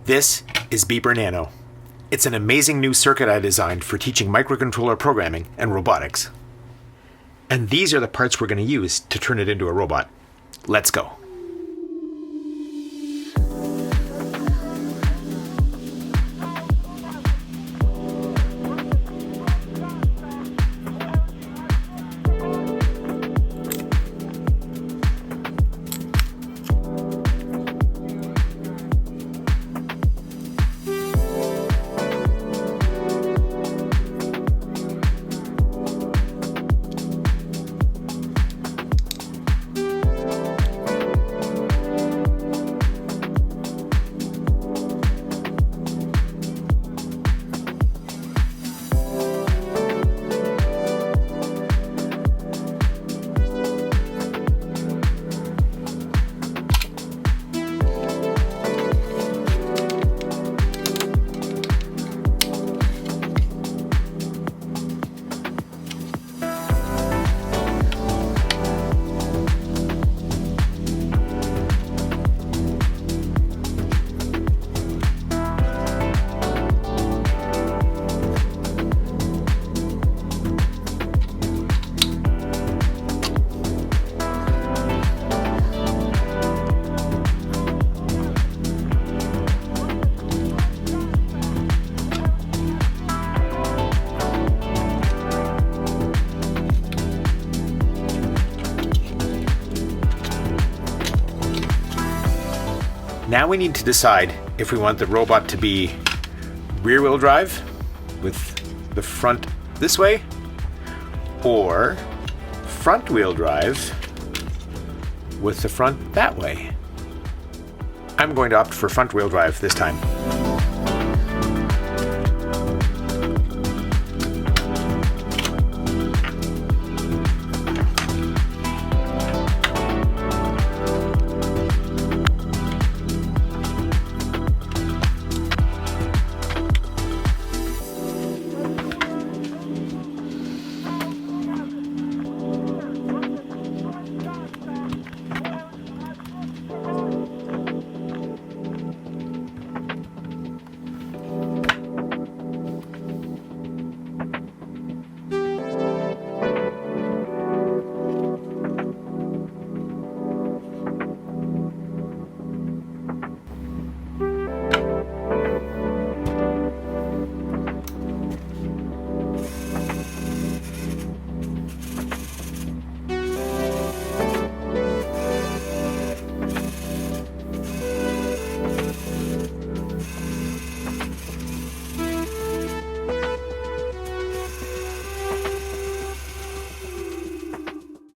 This is BEAPER Nano. It's an amazing new circuit I designed for teaching microcontroller programming and robotics. And these are the parts we're going to use to turn it into a robot. Let's go. Now we need to decide if we want the robot to be rear-wheel drive with the front this way, or front-wheel drive with the front that way. I'm going to opt for front-wheel drive this time.